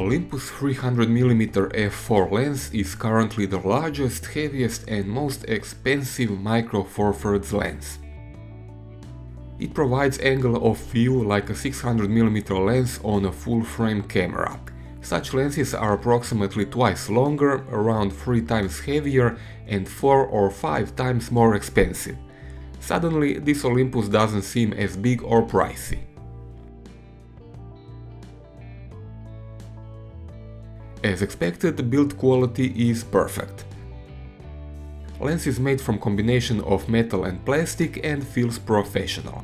Olympus 300mm f4 lens is currently the largest, heaviest and most expensive micro four thirds lens. It provides angle of view like a 600mm lens on a full-frame camera. Such lenses are approximately twice longer, around 3 times heavier and 4 or 5 times more expensive. Suddenly, this Olympus doesn't seem as big or pricey. As expected, the build quality is perfect. Lens is made from combination of metal and plastic and feels professional.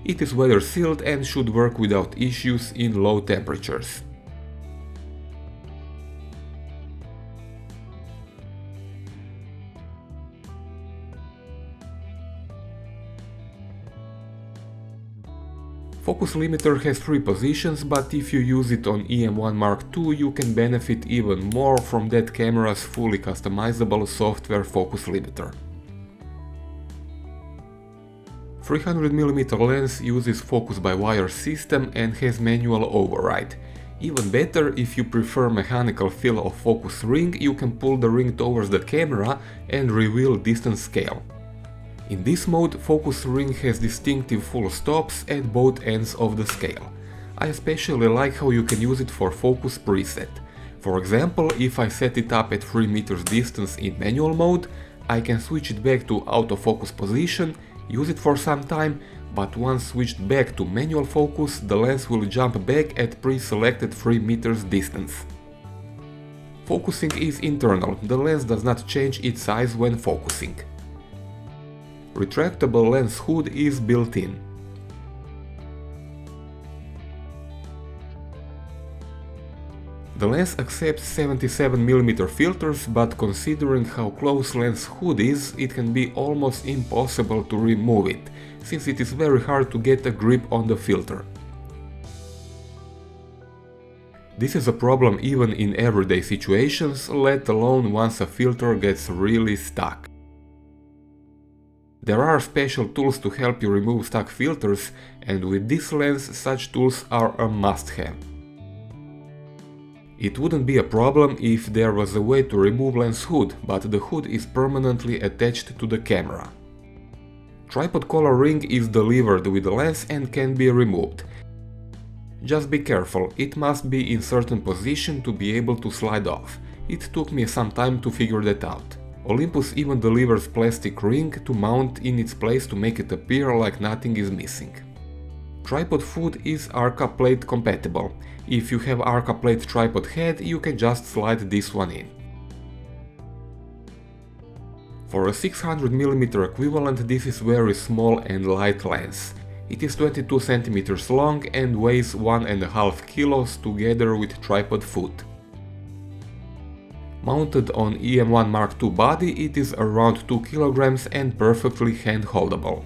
It is weather sealed and should work without issues in low temperatures. Focus limiter has 3 positions, but if you use it on EM1 Mark II you can benefit even more from that camera's fully customizable software focus limiter. 300mm lens uses focus-by-wire system and has manual override. Even better, if you prefer mechanical feel of focus ring, you can pull the ring towards the camera and reveal distance scale. In this mode, focus ring has distinctive full stops at both ends of the scale. I especially like how you can use it for focus preset. For example, if I set it up at 3 meters distance in manual mode, I can switch it back to autofocus position, use it for some time, but once switched back to manual focus, the lens will jump back at pre-selected 3 meters distance. Focusing is internal, the lens does not change its size when focusing. Retractable lens hood is built in. The lens accepts 77mm filters, but considering how close lens hood is, it can be almost impossible to remove it, since it is very hard to get a grip on the filter. This is a problem even in everyday situations, let alone once a filter gets really stuck. There are special tools to help you remove stuck filters, and with this lens such tools are a must-have. It wouldn't be a problem if there was a way to remove lens hood, but the hood is permanently attached to the camera. Tripod collar ring is delivered with the lens and can be removed. Just be careful, it must be in certain position to be able to slide off. It took me some time to figure that out. Olympus even delivers plastic ring to mount in its place to make it appear like nothing is missing. Tripod foot is Arca plate compatible. If you have Arca plate tripod head, you can just slide this one in. For a 600mm equivalent, this is very small and light lens. It is 22 cm long and weighs 1.5 kilos together with tripod foot. Mounted on EM1 Mark II body, it is around 2 kg and perfectly hand-holdable.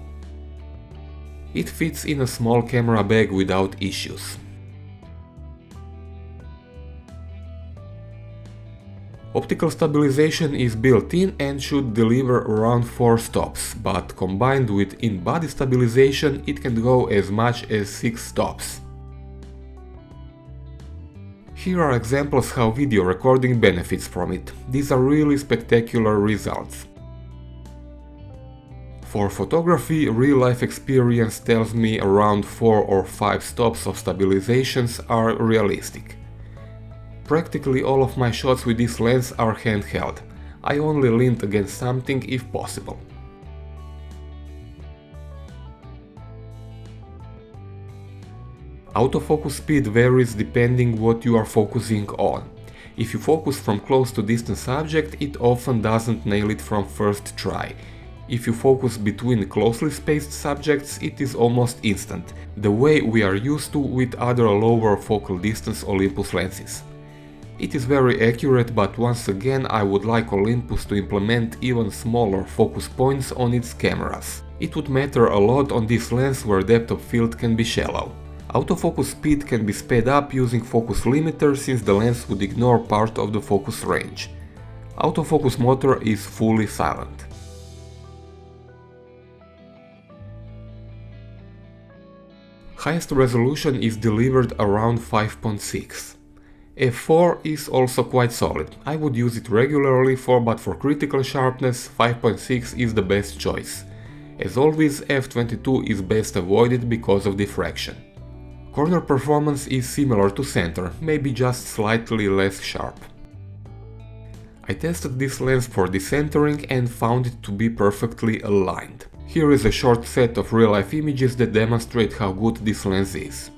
It fits in a small camera bag without issues. Optical stabilization is built in and should deliver around 4 stops, but combined with in-body stabilization it can go as much as 6 stops. Here are examples how video recording benefits from it. These are really spectacular results. For photography, real-life experience tells me around 4 or 5 stops of stabilizations are realistic. Practically all of my shots with this lens are handheld. I only leaned against something if possible. Autofocus speed varies depending what you are focusing on. If you focus from close to distant subject, it often doesn't nail it from first try. If you focus between closely spaced subjects, it is almost instant, the way we are used to with other lower focal distance Olympus lenses. It is very accurate, but once again I would like Olympus to implement even smaller focus points on its cameras. It would matter a lot on this lens where depth of field can be shallow. Autofocus speed can be sped up using focus limiter since the lens would ignore part of the focus range. Autofocus motor is fully silent. Highest resolution is delivered around 5.6. f4 is also quite solid. I would use it regularly but for critical sharpness 5.6 is the best choice. As always, f22 is best avoided because of diffraction. Corner performance is similar to center, maybe just slightly less sharp. I tested this lens for decentering and found it to be perfectly aligned. Here is a short set of real-life images that demonstrate how good this lens is.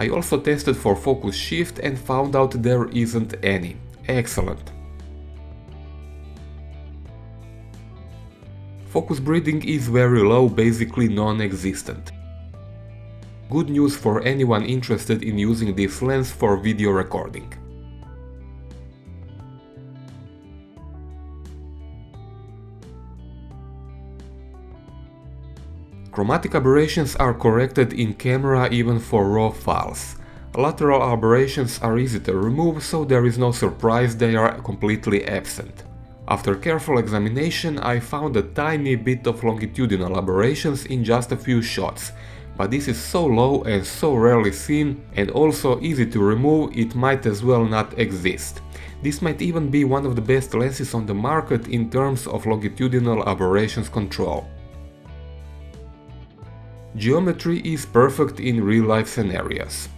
I also tested for focus shift and found out there isn't any. Excellent. Focus breathing is very low, basically non-existent. Good news for anyone interested in using this lens for video recording. Chromatic aberrations are corrected in camera even for RAW files. Lateral aberrations are easy to remove, so there is no surprise they are completely absent. After careful examination, I found a tiny bit of longitudinal aberrations in just a few shots, but this is so low and so rarely seen and also easy to remove it might as well not exist. This might even be one of the best lenses on the market in terms of longitudinal aberrations control. Geometry is perfect in real-life scenarios.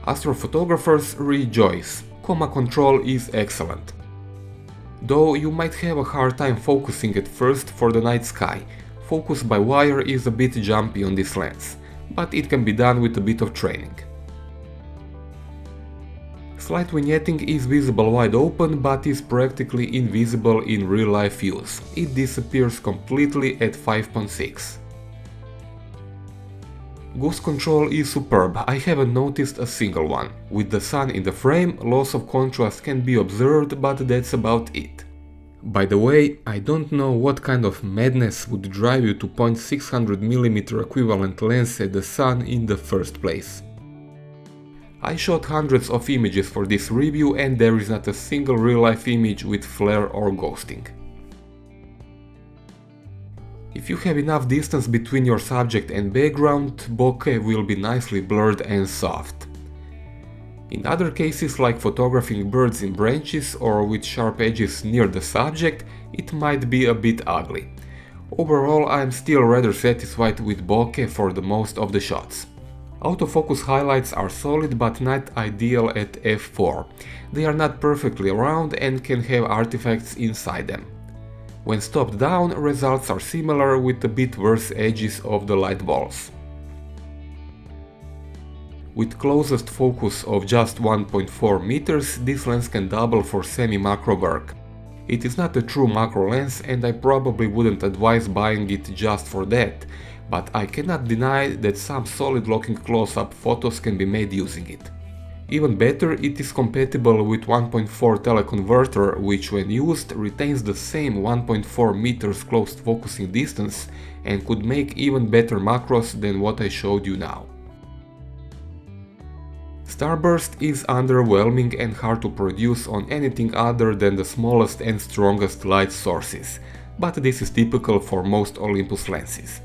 Astrophotographers rejoice. Coma control is excellent. Though you might have a hard time focusing at first for the night sky. Focus by wire is a bit jumpy on this lens, but it can be done with a bit of training. Slight vignetting is visible wide open, but is practically invisible in real-life use. It disappears completely at 5.6. Goose control is superb, I haven't noticed a single one. With the sun in the frame, loss of contrast can be observed, but that's about it. By the way, I don't know what kind of madness would drive you to point 600mm equivalent lens at the sun in the first place. I shot hundreds of images for this review and there is not a single real-life image with flare or ghosting. If you have enough distance between your subject and background, bokeh will be nicely blurred and soft. In other cases, like photographing birds in branches or with sharp edges near the subject, it might be a bit ugly. Overall, I am still rather satisfied with bokeh for the most of the shots. Autofocus highlights are solid but not ideal at f4. They are not perfectly round and can have artifacts inside them. When stopped down, results are similar with a bit worse edges of the light balls. With closest focus of just 1.4 meters, this lens can double for semi-macro work. It is not a true macro lens and I probably wouldn't advise buying it just for that, but I cannot deny that some solid looking close-up photos can be made using it. Even better, it is compatible with 1.4 teleconverter, which when used retains the same 1.4 meters close focusing distance and could make even better macros than what I showed you now. Starburst is underwhelming and hard to produce on anything other than the smallest and strongest light sources, but this is typical for most Olympus lenses.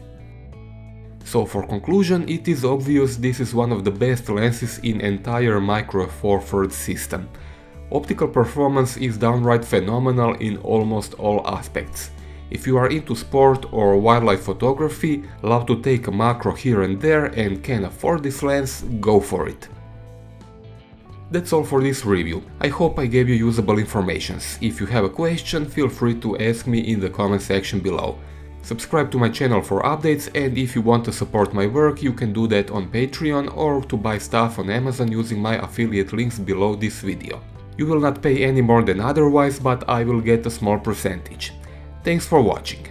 So for conclusion, it is obvious this is one of the best lenses in entire Micro Four Thirds system. Optical performance is downright phenomenal in almost all aspects. If you are into sport or wildlife photography, love to take a macro here and there and can afford this lens, go for it. That's all for this review. I hope I gave you usable information. If you have a question, feel free to ask me in the comment section below. Subscribe to my channel for updates, and if you want to support my work, you can do that on Patreon or to buy stuff on Amazon using my affiliate links below this video. You will not pay any more than otherwise, but I will get a small percentage. Thanks for watching.